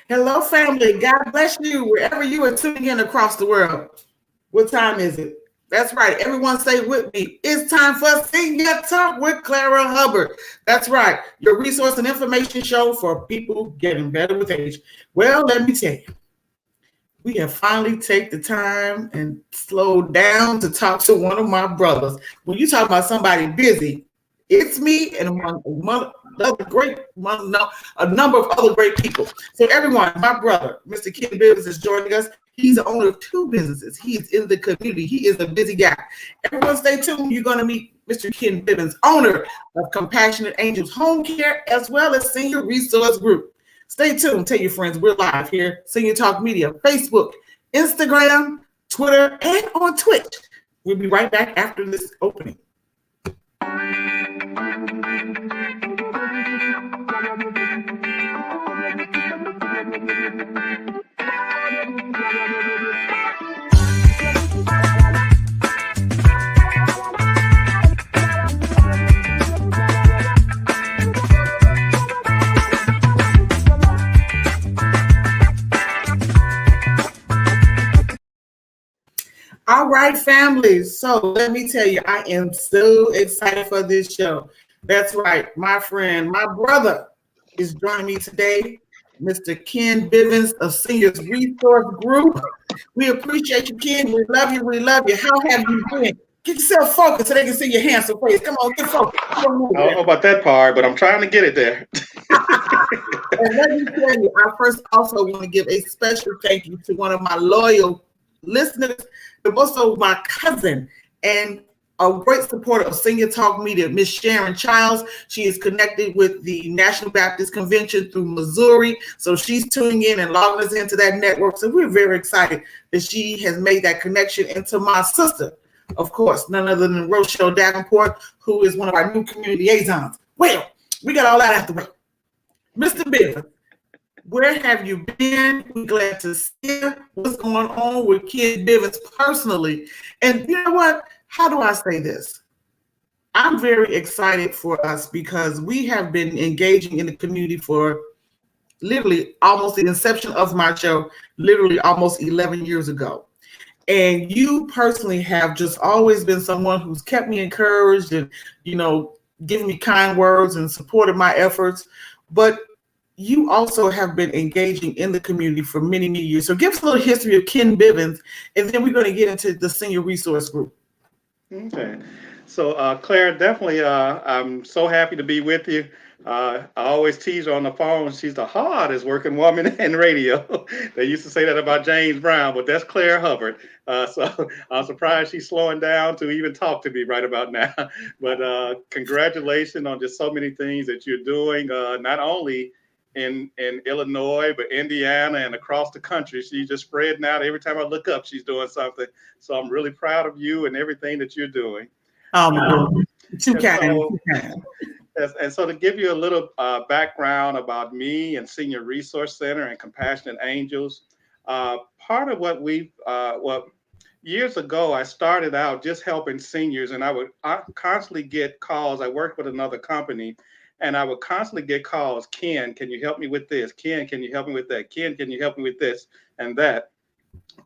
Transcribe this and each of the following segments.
Hello, family. God bless you wherever you are tuning in across the world. What time is it? That's right. Everyone say with me. It's time for Senior Talk with Clara Hubbard. That's right. Your resource and information show for people getting better with age. Well, let me tell you, we have finally take the time and slowed down to talk to one of my brothers. When you talk about somebody busy, it's me and another a number of other great people. So everyone, my brother, Mr. Ken Bivens, is joining us. He's the owner of two businesses. He is in the community. He is a busy guy. Everyone stay tuned. You're going to meet Mr. Ken Bivens, owner of Compassionate Angels Home Care, as well as Senior Resource Group. Stay tuned. Tell your friends we're live here, Senior Talk Media, Facebook, Instagram, Twitter, and on Twitch. We'll be right back after this opening. All right, family. So let me tell you, I am so excited for this show. That's right. My friend, my brother is joining me today, Mr. Ken Bivens of Seniors Resource Group. We appreciate you, Ken. We love you. We love you. How have you been? Get yourself focused so they can see your handsome face. Come on, get focused. I don't know about that part, but I'm trying to get it there. And let me tell you, I first also want to give a special thank you to one of my loyal listeners, but also my cousin and a great supporter of Senior Talk Media, Miss Sharon Childs. She is connected with the National Baptist Convention through Missouri. So she's tuning in and logging us into that network. So we're very excited that she has made that connection. And to my sister, of course, none other than Rochelle Davenport, who is one of our new community liaisons. Well, we got all that out the way. Mr. Bivens, where have you been? We're glad to see you. What's going on with Ken Bivens personally? And you know what? How do I say this? I'm very excited for us because we have been engaging in the community for literally almost the inception of my show, literally almost 11 years ago. And you personally have just always been someone who's kept me encouraged and, given me kind words and supported my efforts. But you also have been engaging in the community for many, many years. So give us a little history of Ken Bivens, and then we're going to get into the Senior Resource Group. Okay. So, Claire, definitely, I'm so happy to be with you. I always tease her on the phone. She's the hardest working woman in radio. They used to say that about James Brown, but that's Claire Hubbard. So I'm surprised she's slowing down to even talk to me right about now. But congratulations on just so many things that you're doing, not only in Illinois, but Indiana and across the country. She's just spreading out. Every time I look up, she's doing something. So I'm really proud of you and everything that you're doing. Too kind. And so to give you a little background about me and Senior Resource Center and Compassionate Angels, part of what years ago, I started out just helping seniors, and I would constantly get calls. I worked with another company, and I would constantly get calls. Ken, can you help me with this? Ken, can you help me with that? Ken, can you help me with this and that?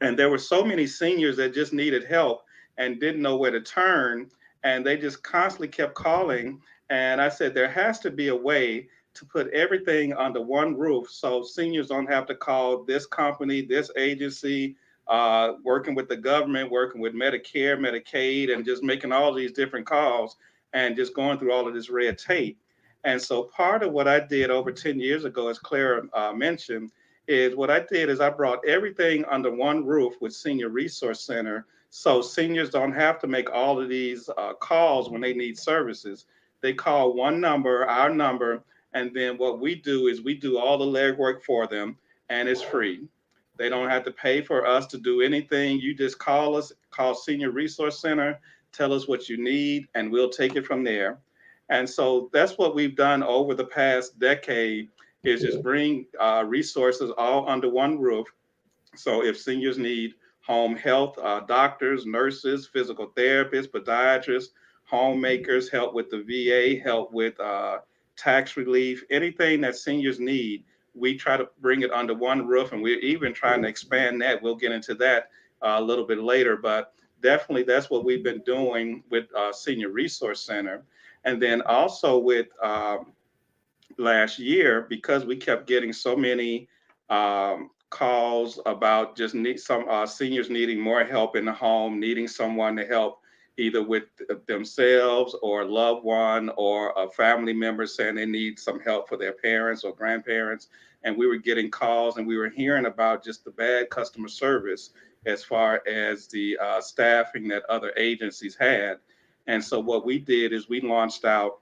And there were so many seniors that just needed help and didn't know where to turn. And they just constantly kept calling. And I said, there has to be a way to put everything under one roof so seniors don't have to call this company, this agency, working with the government, working with Medicare, Medicaid, and just making all these different calls and just going through all of this red tape. And so part of what I did over 10 years ago, as Clara mentioned, is what I did is I brought everything under one roof with Senior Resource Center. So seniors don't have to make all of these calls when they need services. They call one number, our number, and then what we do is we do all the legwork for them, and it's free. They don't have to pay for us to do anything. You just call us, call Senior Resource Center, tell us what you need, and we'll take it from there. And so that's what we've done over the past decade is just bring resources all under one roof. So if seniors need home health, doctors, nurses, physical therapists, podiatrists, homemakers, help with the VA, help with tax relief, anything that seniors need, we try to bring it under one roof, and we're even trying to expand that. We'll get into that a little bit later, but definitely that's what we've been doing with Senior Resource Center. And then also with last year, because we kept getting so many calls about just need some seniors needing more help in the home, needing someone to help either with themselves or a loved one or a family member saying they need some help for their parents or grandparents. And we were getting calls and we were hearing about just the bad customer service as far as the staffing that other agencies had. And so what we did is we launched out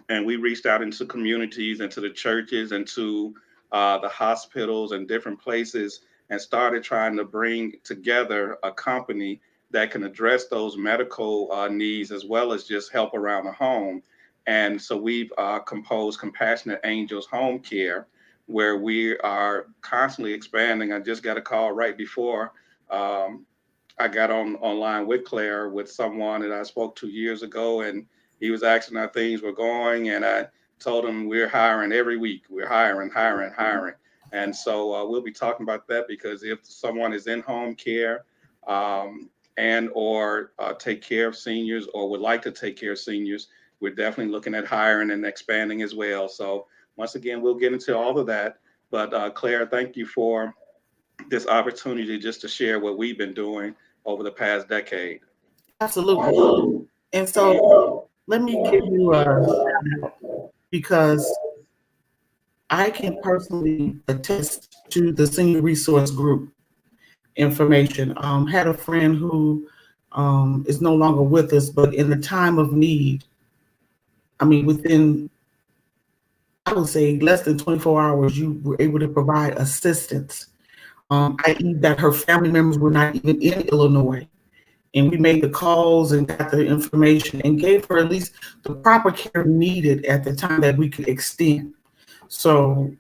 and we reached out into communities, into the churches, into the hospitals and different places, and started trying to bring together a company that can address those medical needs as well as just help around the home. And so we've composed Compassionate Angels Home Care, where we are constantly expanding. I just got a call right before I got online with Claire with someone that I spoke to years ago, and he was asking how things were going, and I told him we're hiring every week. We're hiring. And so we'll be talking about that, because if someone is in home care and or take care of seniors or would like to take care of seniors, we're definitely looking at hiring and expanding as well. So once again, we'll get into all of that. But Claire, thank you for this opportunity just to share what we've been doing over the past decade. Absolutely. And so let me give you a shout out, because I can personally attest to the senior resource group information. Had a friend who is no longer with us, but in the time of need, I mean, within, I would say, less than 24 hours, you were able to provide assistance, i.e. that her family members were not even in Illinois. And we made the calls and got the information and gave her at least the proper care needed at the time that we could extend. So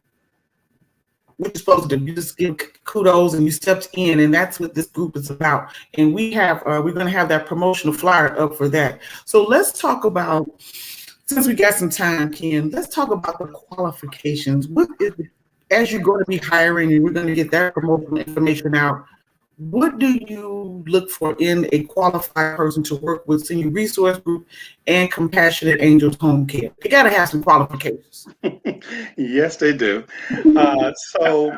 what you're supposed to do, you just give kudos and you stepped in, and that's what this group is about. And we have we're going to have that promotional flyer up for that. So let's talk about, since we got some time, Ken, let's talk about the qualifications. What is it, as you're going to be hiring, and we're going to get that promotional information out, what do you look for in a qualified person to work with Senior Resource Group and Compassionate Angels Home Care? You got to have some qualifications. Yes, they do. So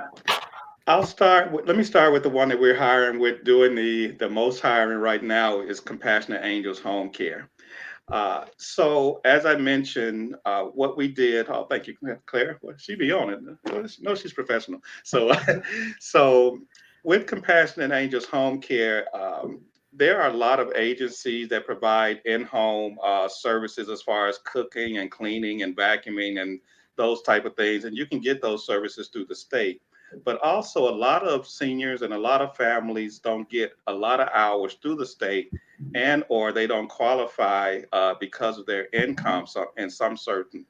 let me start with the one that we're hiring with, doing the most hiring right now is Compassionate Angels Home Care. So as I mentioned, what we did, oh, thank you, Claire. Well, she be on it. No, she's professional. So, so with Compassionate Angels Home Care, there are a lot of agencies that provide in-home services as far as cooking and cleaning and vacuuming and those type of things. And you can get those services through the state. But also a lot of seniors and a lot of families don't get a lot of hours through the state, and or they don't qualify because of their income in some certain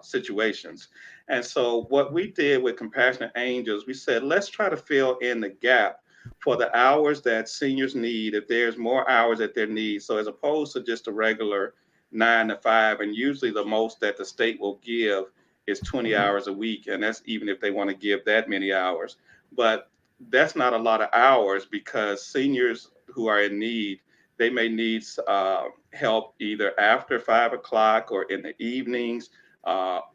situations. And so what we did with Compassionate Angels, we said, let's try to fill in the gap for the hours that seniors need, if there's more hours that they need. So as opposed to just a regular 9 to 5, and usually the most that the state will give is 20 hours a week. And that's even if they want to give that many hours. But that's not a lot of hours, because seniors who are in need, they may need help either after 5 o'clock or in the evenings,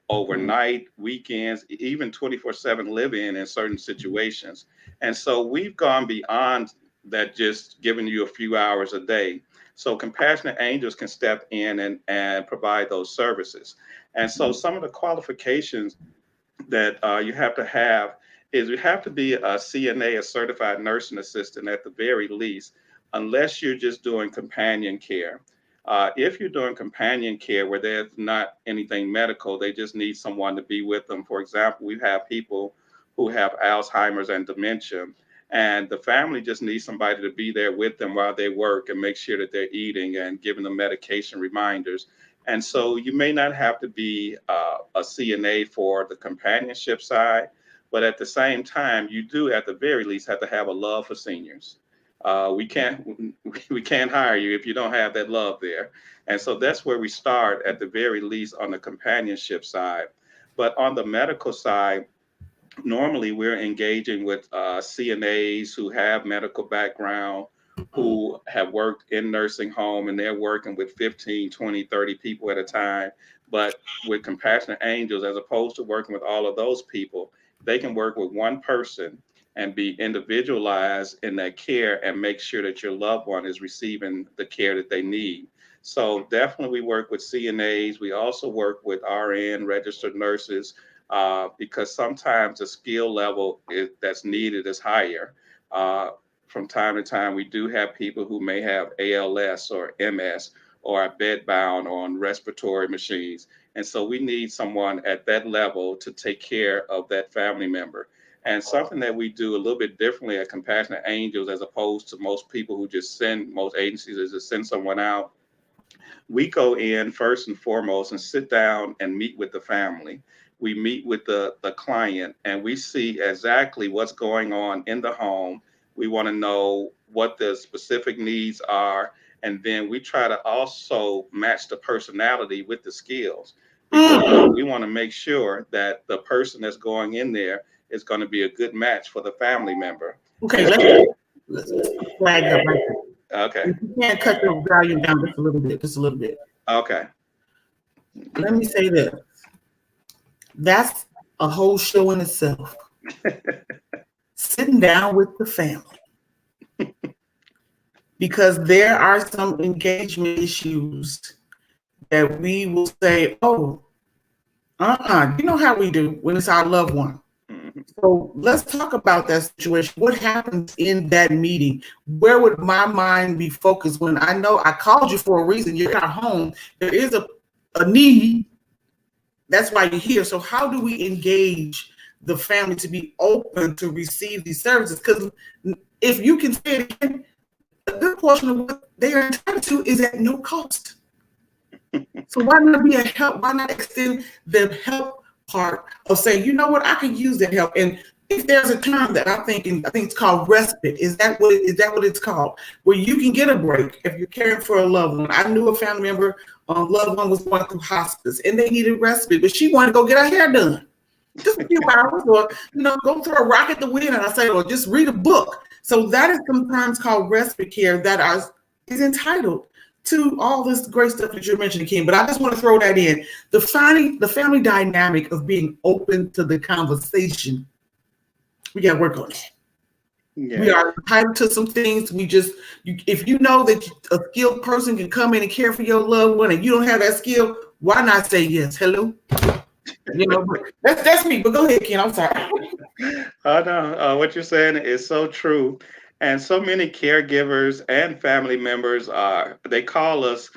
overnight, weekends, even 24/7 live-in certain situations. And so we've gone beyond that, just giving you a few hours a day. So Compassionate Angels can step in and provide those services. And so some of the qualifications that you have to have is you have to be a CNA, a certified nursing assistant at the very least, unless you're just doing companion care. If you're doing companion care where there's not anything medical, they just need someone to be with them. For example, we have people who have Alzheimer's and dementia, and the family just needs somebody to be there with them while they work and make sure that they're eating and giving them medication reminders. And so you may not have to be a CNA for the companionship side, but at the same time, you do at the very least have to have a love for seniors. We can't hire you if you don't have that love there. And so that's where we start at the very least on the companionship side. But on the medical side, normally we're engaging with CNAs who have medical background, who have worked in nursing home, and they're working with 15, 20, 30 people at a time. But with Compassionate Angels, as opposed to working with all of those people, they can work with one person and be individualized in that care and make sure that your loved one is receiving the care that they need. So definitely we work with CNAs. We also work with RN, registered nurses, because sometimes the skill level that's needed is higher. Uh, from time to time, we do have people who may have ALS or MS or are bedbound on respiratory machines. And so we need someone at that level to take care of that family member. And something that we do a little bit differently at Compassionate Angels, as opposed to most people who just send, most agencies is to send someone out, we go in first and foremost and sit down and meet with the family. We meet with the client and we see exactly what's going on in the home. We want to know what the specific needs are. And then we try to also match the personality with the skills, because we want to make sure that the person that's going in there is going to be a good match for the family member. Okay, And so, let's flag up right there. okay, If you can't cut the volume down just a little bit, just a little bit. okay. Let me say this. That's a whole show in itself. Sitting down with the family. Because there are some engagement issues that we will say, oh, you know how we do when it's our loved one. Mhm. So let's talk about that situation. What happens in that meeting? Where would my mind be focused when I know I called you for a reason? You're not home. There is a need. That's why you're here. So how do we engage the family to be open to receive these services? Because if you can say it again, a good portion of what they are entitled to is at no cost. So why not be a help? Why not extend the help part of saying, you know what, I can use that help. And if there's a term that I'm thinking, I think it's called respite. Is that what it's called? Where you can get a break if you're caring for a loved one. I knew a family member, loved one was going through hospice and they needed respite, but she wanted to go get her hair done. Just a few hours, or go throw a rock at the wind, and I say, or just read a book. So that is sometimes called respite care that is entitled to all this great stuff that you're mentioning, Kim. But I just want to throw that in. The family dynamic of being open to the conversation. We got to work on that. Yeah. We are entitled to some things. If you know that a skilled person can come in and care for your loved one and you don't have that skill, why not say yes? Hello? That's me. But go ahead, Ken. I'm sorry. I know what you're saying is so true. And so many caregivers and family members they call us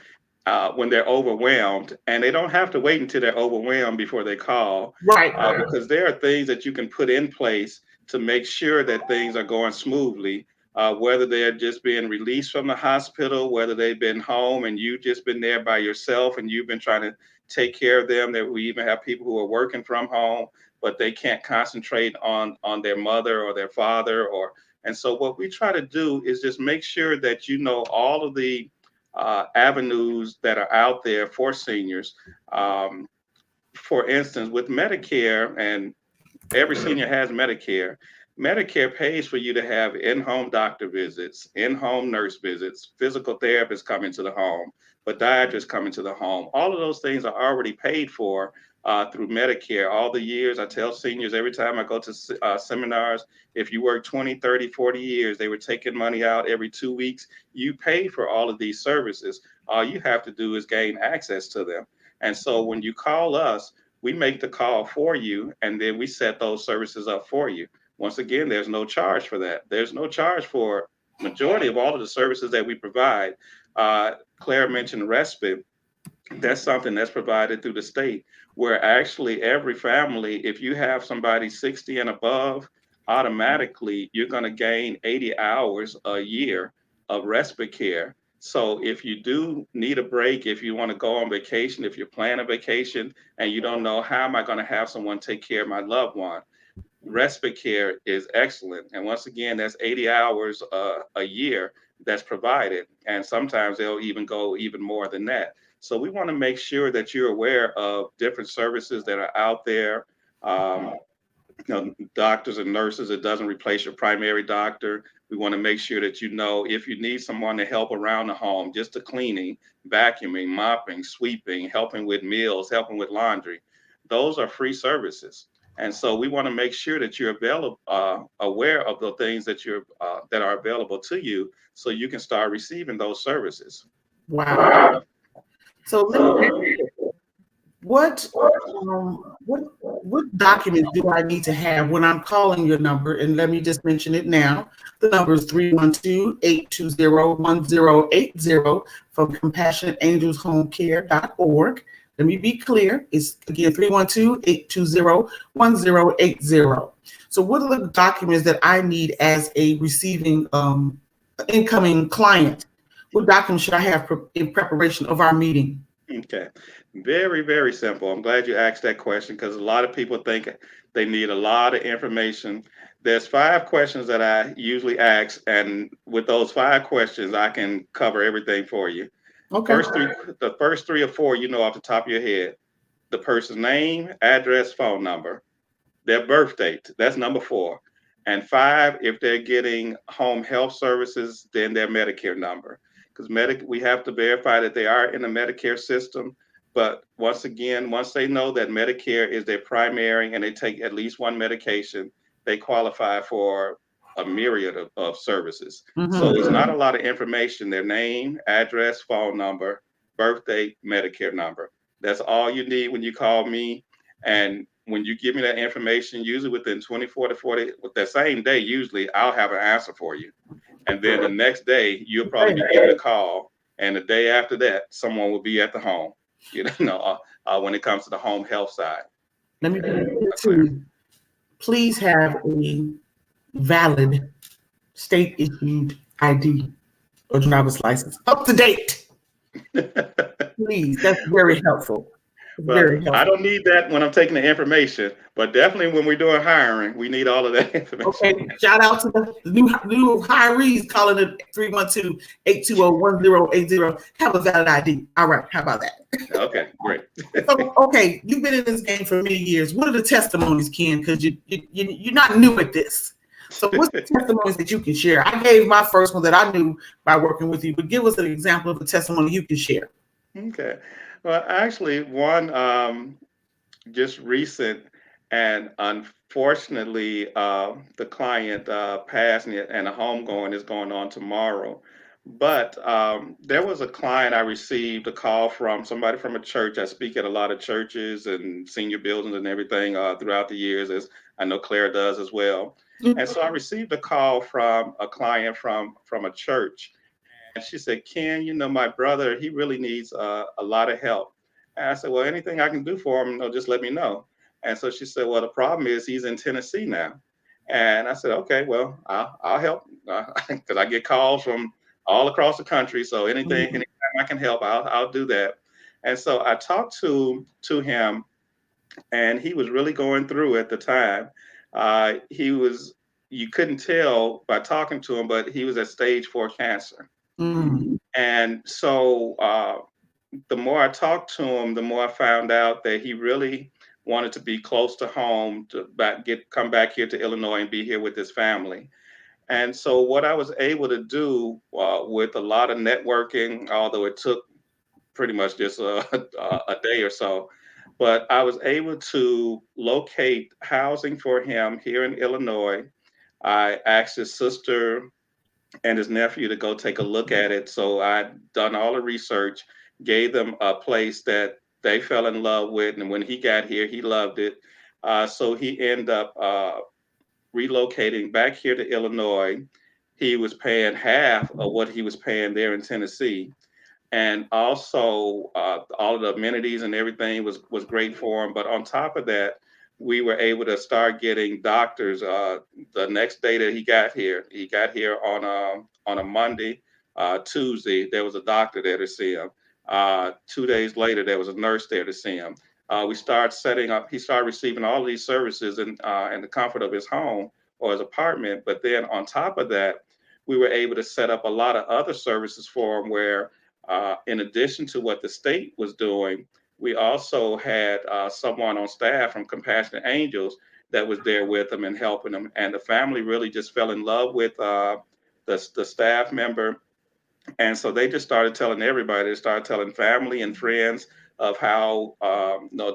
when they're overwhelmed, and they don't have to wait until they're overwhelmed before they call, Right. because there are things that you can put in place to make sure that things are going smoothly. Whether they're just being released from the hospital, whether they've been home and you've just been there by yourself and you've been trying to take care of them. That we even have people who are working from home, but they can't concentrate on their mother or their father. And so what we try to do is just make sure that you know all of the avenues that are out there for seniors. For instance, with Medicare, and every senior has Medicare. Medicare pays for you to have in-home doctor visits, in-home nurse visits, physical therapists coming to the home, podiatrists coming to the home. All of those things are already paid for through Medicare. All the years, I tell seniors every time I go to seminars, if you work 20, 30, 40 years, they were taking money out every 2 weeks. You pay for all of these services. All you have to do is gain access to them. And so when you call us, we make the call for you, and then we set those services up for you. Once again, there's no charge for that. There's no charge for majority of all of the services that we provide. Claire mentioned respite. That's something that's provided through the state, where actually every family, if you have somebody 60 and above, automatically you're going to gain 80 hours a year of respite care. So if you do need a break, if you want to go on vacation, if you're planning a vacation and you don't know, how am I going to have someone take care of my loved one? Respite care is excellent. And once again, that's 80 hours a year that's provided. And sometimes they'll even go even more than that. So we want to make sure that you're aware of different services that are out there. doctors and nurses. It doesn't replace your primary doctor. We want to make sure that you know if you need someone to help around the home, just the cleaning, vacuuming, mopping, sweeping, helping with meals, helping with laundry. Those are free services. And so we want to make sure that you're aware of the things that are available to you, so you can start receiving those services. Wow. So let me ask you, what documents do I need to have when I'm calling your number? And let me just mention it now. The number is 312-820-1080 from CompassionateAngelsHomeCare.org. Let me be clear. It's again 312-820-1080. So what are the documents that I need as a receiving incoming client? What documents should I have in preparation of our meeting? Okay. Very, very simple. I'm glad you asked that question because a lot of people think they need a lot of information. There's 5 questions that I usually ask, and with those 5 questions, I can cover everything for you. Okay. The first 3 or 4, you know, off the top of your head, the person's name, address, phone number, their birth date. That's number 4. And 5, if they're getting home health services, then their Medicare number. Because we have to verify that they are in the Medicare system. But once again, once they know that Medicare is their primary and they take at least one medication, they qualify for a myriad of services. So it's not a lot of information: their name, address, phone number, birth date, Medicare number. That's all you need when you call me. And when you give me that information, usually within 24 to 40, with that same day, usually I'll have an answer for you. And then the next day, you'll probably be getting a call. And the day after that, someone will be at the home, when it comes to the home health side. Let me be clear. Please have a valid state issued ID or driver's license. Up to date. Please. That's very helpful. Well, I don't need that when I'm taking the information, but definitely when we're doing hiring, we need all of that information. Okay. Shout out to the new hirees calling it 312-820-1080. Have a valid ID. All right. How about that? Okay, great. So, okay, you've been in this game for many years. What are the testimonies, Ken? Because you're not new at this. So what's the testimonies that you can share? I gave my first one that I knew by working with you, but give us an example of a testimony you can share. Okay. Well, actually, one just recent, and unfortunately, the client passed, and the homegoing is going on tomorrow. But there was a client I received a call from somebody from a church. I speak at a lot of churches and senior buildings and everything throughout the years, as I know Claire does as well. And so I received a call from a client from a church. And she said, Ken, my brother, he really needs a lot of help. And I said, well, anything I can do for him, just let me know. And so she said, well, the problem is he's in Tennessee now. And I said, okay, well, I'll help, because I get calls from all across the country. So anytime I can help, I'll do that. And so I talked to him, and he was really going through at the time. You couldn't tell by talking to him, but he was at stage 4 cancer. And so the more I talked to him, the more I found out that he really wanted to be close to home, to come back here to Illinois and be here with his family. And so what I was able to do with a lot of networking, although it took pretty much just a day or so, but I was able to locate housing for him here in Illinois. I asked his sister and his nephew to go take a look at it. So I'd done all the research, gave them a place that they fell in love with. And when he got here, he loved it. So he ended up relocating back here to Illinois. He was paying half of what he was paying there in Tennessee. And also all of the amenities and everything was great for him. But on top of that, we were able to start getting doctors. The next day that he got here on a Monday. Tuesday, there was a doctor there to see him. 2 days later, there was a nurse there to see him. He started receiving all of these services in the comfort of his home or his apartment. But then on top of that, we were able to set up a lot of other services for him where, in addition to what the state was doing, we also had someone on staff from Compassionate Angels that was there with him and helping him. And the family really just fell in love with the staff member. And so they just started telling everybody. They started telling family and friends of how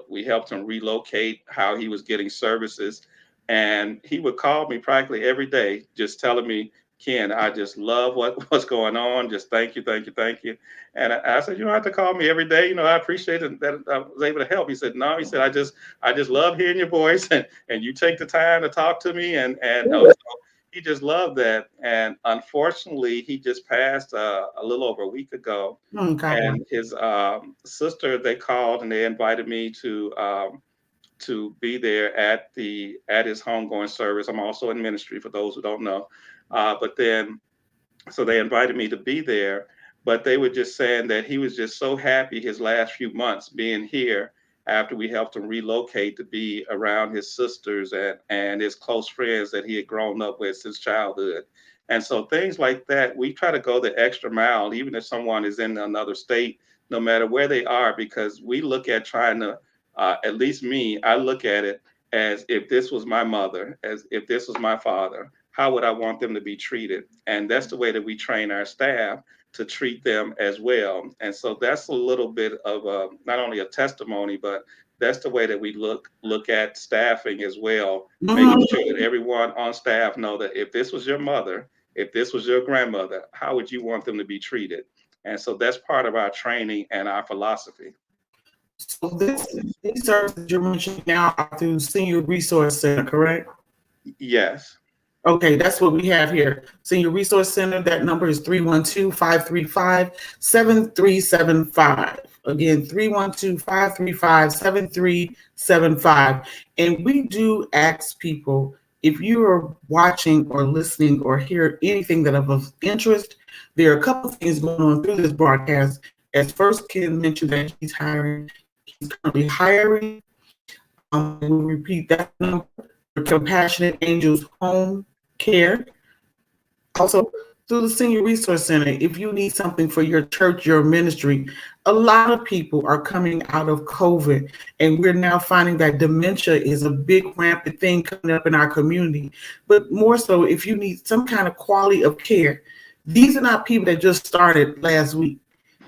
we helped him relocate, how he was getting services. And he would call me practically every day, just telling me, Ken, I just love what's going on. Just thank you, thank you, thank you. And I said, you don't have to call me every day. I appreciate it that I was able to help. He said, no, he said, I just love hearing your voice and you take the time to talk to me. And so he just loved that. And unfortunately, he just passed a little over a week ago. Okay. And his sister, they called and they invited me to be there at his homegoing service. I'm also in ministry for those who don't know. So they invited me to be there, but they were just saying that he was just so happy his last few months being here after we helped him relocate to be around his sisters and his close friends that he had grown up with since childhood. And so things like that, we try to go the extra mile, even if someone is in another state, no matter where they are, because we look at trying to, at least me, I look at it as if this was my mother, as if this was my father, how would I want them to be treated? And that's the way that we train our staff to treat them as well. And so that's a little bit of not only a testimony, but that's the way that we look at staffing as well, making sure that everyone on staff know that if this was your mother, if this was your grandmother, how would you want them to be treated? And so that's part of our training and our philosophy. So these services you're mentioning now are through Senior Resource Center, correct? Yes. Okay, that's what we have here. Senior Resource Center, that number is 312-535-7375. Again, 312-535-7375. And we do ask people, if you are watching or listening or hear anything that of interest, there are a couple of things going on through this broadcast. As first, Ken mentioned that he's currently hiring. We'll repeat that number for Compassionate Angels Home Care. Also, through the Senior Resource Center, if you need something for your church, your ministry, a lot of people are coming out of COVID, and we're now finding that dementia is a big rampant thing coming up in our community. But more so, if you need some kind of quality of care, these are not people that just started last week.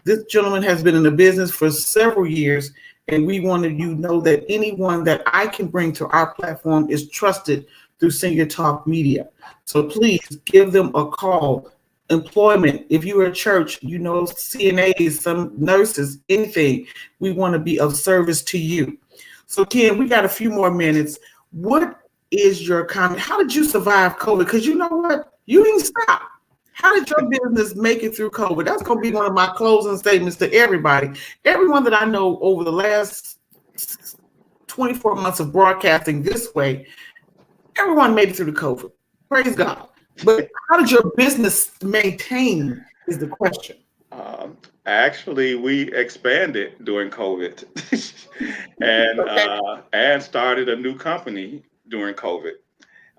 This gentleman has been in the business for several years, and we wanted you to know that anyone that I can bring to our platform is trusted through Senior Talk Media. So please give them a call. Employment, if you're a church, CNAs, some nurses, anything, we want to be of service to you. So Ken, we got a few more minutes. What is your comment? How did you survive COVID? Because you know what? You didn't stop. How did your business make it through COVID? That's going to be one of my closing statements to everybody. Everyone that I know over the last 24 months of broadcasting this way, everyone made it through the COVID. Praise God. But how did your business maintain is the question. Actually, we expanded during COVID and started a new company during COVID.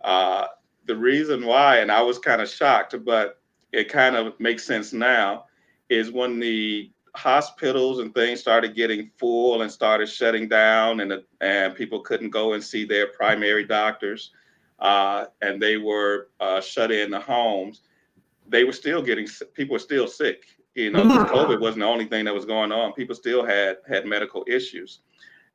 The reason why, and I was kind of shocked, but it kind of makes sense now, is when the hospitals and things started getting full and started shutting down, and people couldn't go and see their primary doctors, and they were shut in the homes. They were still people were still sick. COVID wasn't the only thing that was going on. People still had medical issues.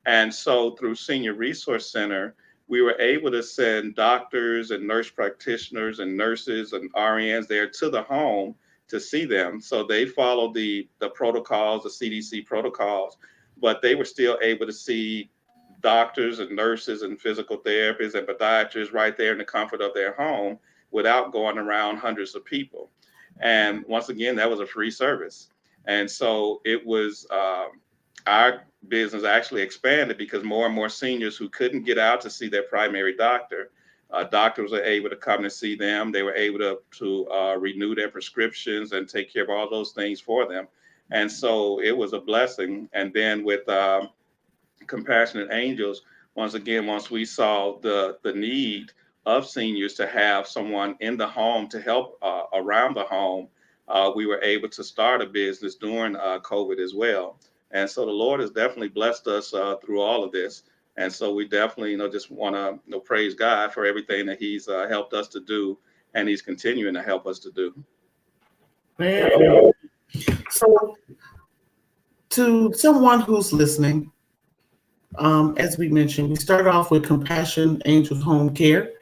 And so through Senior Resource Center, we were able to send doctors and nurse practitioners and nurses and RNs there to the home to see them. So they followed the protocols, the CDC protocols, but they were still able to see doctors and nurses and physical therapists and podiatrists right there in the comfort of their home without going around hundreds of people. And once again, that was a free service. And so it was our business actually expanded because more and more seniors who couldn't get out to see their primary doctor, doctors were able to come and see them. They were able to renew their prescriptions and take care of all those things for them. And so it was a blessing. And then with Compassionate Angels, once we saw the need of seniors to have someone in the home to help around the home, we were able to start a business during COVID as well. And so the Lord has definitely blessed us through all of this. And so we definitely, just want to praise God for everything that He's helped us to do, and He's continuing to help us to do. Man. So, to someone who's listening, as we mentioned, we started off with Compassion Angels Home Care,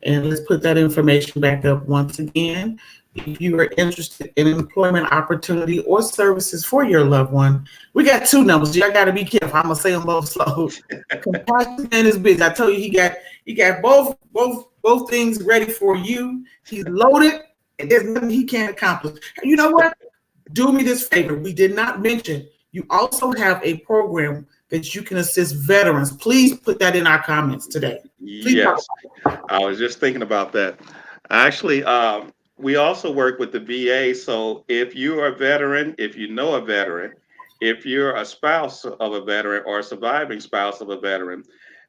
and let's put that information back up once again. If you are interested in employment opportunity or services for your loved one, we got two numbers. Y'all got to be careful. I'm gonna say them both slow. Compassion Man is busy. I told you he got both things ready for you. He's loaded, and there's nothing he can't accomplish. You know what? Do me this favor. We did not mention you also have a program that you can assist veterans. Please put that in our comments today. Please. Yes, I was just thinking about that. Actually, we also work with the VA. So if you are a veteran, if you know a veteran, if you're a spouse of a veteran or a surviving spouse of a veteran,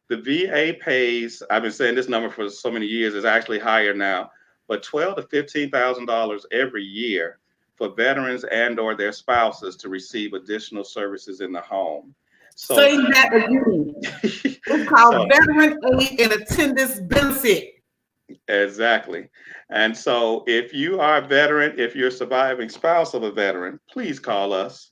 the VA pays, I've been saying this number for so many years, is actually higher now, but $12,000 to $15,000 every year for veterans and or their spouses to receive additional services in the home. So say that again. It's called Veteran Aid and Attendance Benefit. Exactly. And so if you are a veteran, if you're a surviving spouse of a veteran, please call us.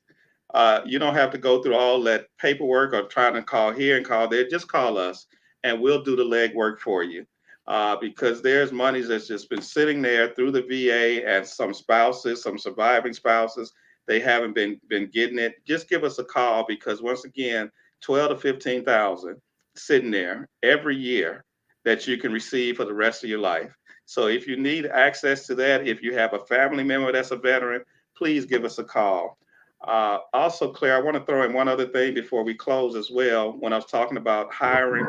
You don't have to go through all that paperwork or trying to call here and call there. Just call us and we'll do the legwork for you. Because there's money that's just been sitting there through the VA, and some spouses, some surviving spouses, they haven't been getting it. Just give us a call, because once again, 12 to 15,000 sitting there every year that you can receive for the rest of your life. So if you need access to that, if you have a family member that's a veteran, please give us a call. Also, Claire, I want to throw in one other thing before we close as well. When I was talking about hiring,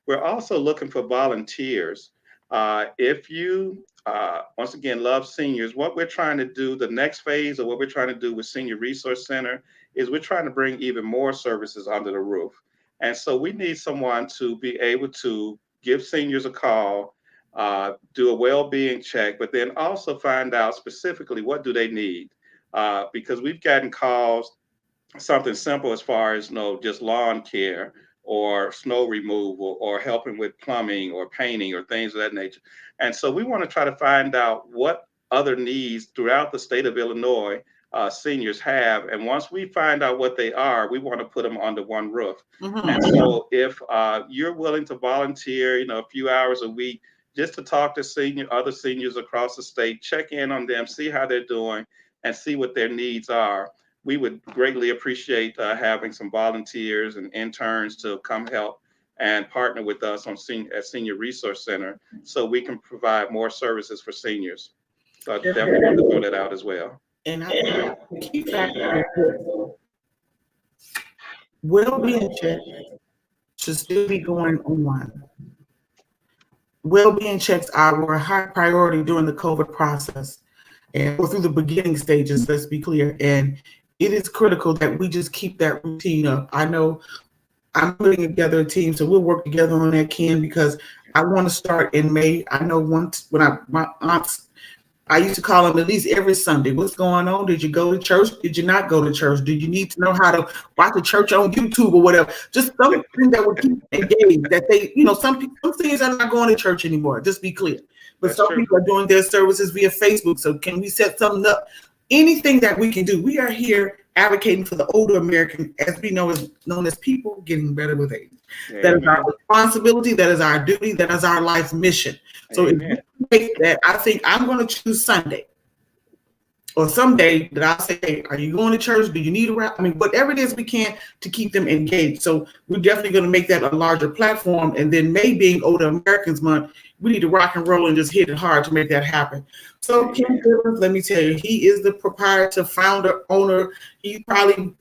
we're also looking for volunteers. If you, once again, love seniors, what we're trying to do, the next phase of what we're trying to do with Senior Resource Center is we're trying to bring even more services under the roof. And so we need someone to be able to give seniors a call, do a well-being check, but then also find out specifically what do they need. Because we've gotten calls, something simple as far as just lawn care or snow removal or helping with plumbing or painting or things of that nature. And so we want to try to find out what other needs throughout the state of Illinois seniors have. And once we find out what they are, we want to put them under one roof. Mm-hmm. And so if you're willing to volunteer, a few hours a week, just to talk to other seniors across the state, check in on them, see how they're doing, and see what their needs are, we would greatly appreciate having some volunteers and interns to come help and partner with us at Senior Resource Center so we can provide more services for seniors. So I definitely want to throw that out as well. And I think the key factor is well-being checks should still be going on. Well-being checks were a high priority during the COVID process and through the beginning stages, let's be clear. And it is critical that we just keep that routine up. I know I'm putting together a team, so we'll work together on that, Ken, because I want to start in May. I know once when my aunts, I used to call them at least every Sunday. What's going on? Did you go to church? Did you not go to church? Do you need to know how to watch the church on YouTube or whatever? Just something that would keep engaged. That they, some things are not going to church anymore. Just be clear. But that's some true. People are doing their services via Facebook. So can we set something up? Anything that we can do. We are here advocating for the older American, as we know, is known as people getting better with age. Amen. That is our responsibility. That is our duty. That is our life's mission. So Amen. If we make that, I think I'm going to choose Sunday or someday that I'll say, hey, are you going to church? Do you need a rap? I mean, whatever it is we can to keep them engaged. So we're definitely going to make that a larger platform. And then May being Older Americans Month, we need to rock and roll and just hit it hard to make that happen. So Ken Bivens, let me tell you, he is the proprietor, founder, owner. He probably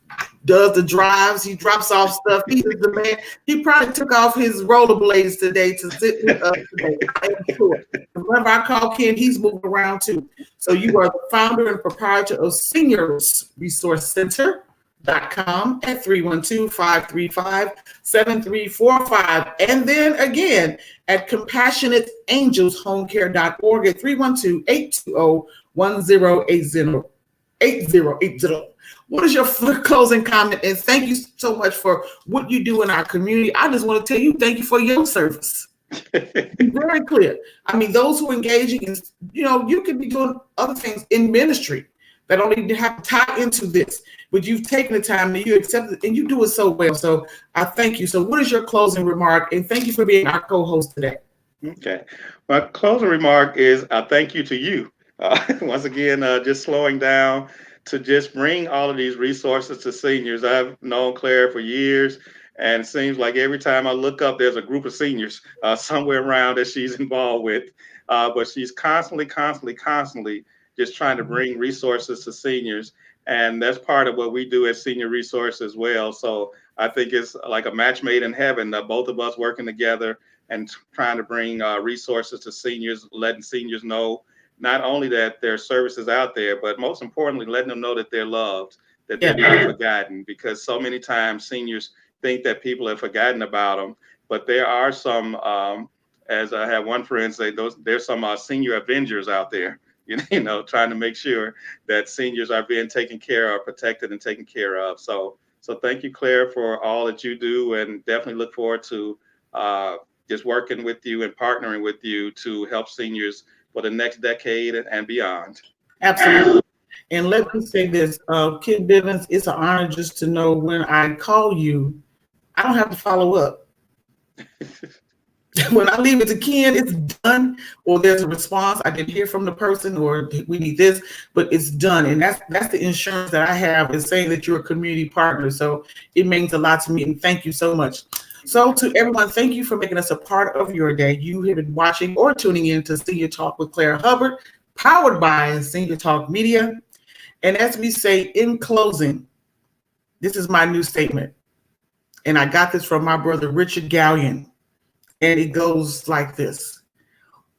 does the drives. He drops off stuff. He is the man. He probably took off his rollerblades today to sit with us today. I am sure. Whenever I call Ken, he's moving around too. So you are the founder and proprietor of Seniors Resource Center.com at 312-535-7345. And then again at CompassionateAngelsHomeCare.org at 312-820-1080. What is your closing comment? And thank you so much for what you do in our community. I just want to tell you, thank you for your service. Be very clear. I mean, those who are engaging in, you could be doing other things in ministry that don't even have to tie into this, but you've taken the time and you accept it and you do it so well. So I thank you. So what is your closing remark? And thank you for being our co-host today. Okay. My closing remark is thank you to you. Once again, just slowing down to just bring all of these resources to seniors. I've known Claire for years, and it seems like every time I look up, there's a group of seniors somewhere around that she's involved with. But she's constantly just trying to bring resources to seniors. And that's part of what we do at Senior Resource as well. So I think it's like a match made in heaven, both of us working together and trying to bring resources to seniors, letting seniors know not only that there are services out there, but most importantly, letting them know that they're loved, that they're not forgotten, because so many times seniors think that people have forgotten about them. But there are some, as I have one friend say, there's some senior avengers out there, trying to make sure that seniors are being taken care of, protected and taken care of. So thank you, Claire, for all that you do, and definitely look forward to just working with you and partnering with you to help seniors for the next decade and beyond. Absolutely. And let me say this, Kim Bivens, it's an honor just to know when I call you, I don't have to follow up. When I leave it to Ken, it's done, or there's a response. I didn't hear from the person, or we need this, but it's done. And that's the insurance that I have, is saying that you're a community partner. So it means a lot to me, and thank you so much. So to everyone, thank you for making us a part of your day. You have been watching or tuning in to Senior Talk with Claire Hubbard, powered by Senior Talk Media. And as we say in closing, this is my new statement. And I got this from my brother, Richard Gallion. And it goes like this.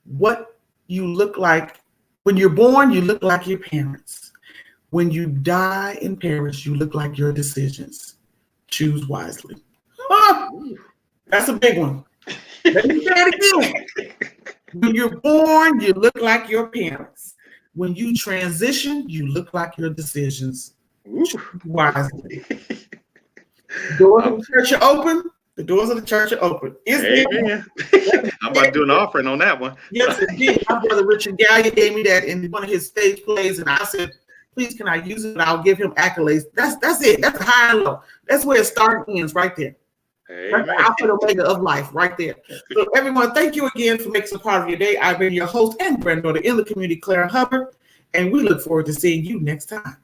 What you look like, when you're born, you look like your parents. When you die and perish, you look like your decisions. Choose wisely. That's a big one. Let me say it again. When you're born, you look like your parents. When you transition, you look like your decisions. Choose wisely. The doors of the church are open. The doors of the church are open. Amen. I'm about to do an offering on that one. Yes, indeed. My brother Richard Gallion gave me that in one of his stage plays, and I said, please, can I use it? And I'll give him accolades. That's it. That's high and low. That's where it starts and ends, right there. That's the alpha and omega of life, right there. So everyone, thank you again for making us a part of your day. I've been your host and granddaughter in the community, Claire Hubbard, and we look forward to seeing you next time.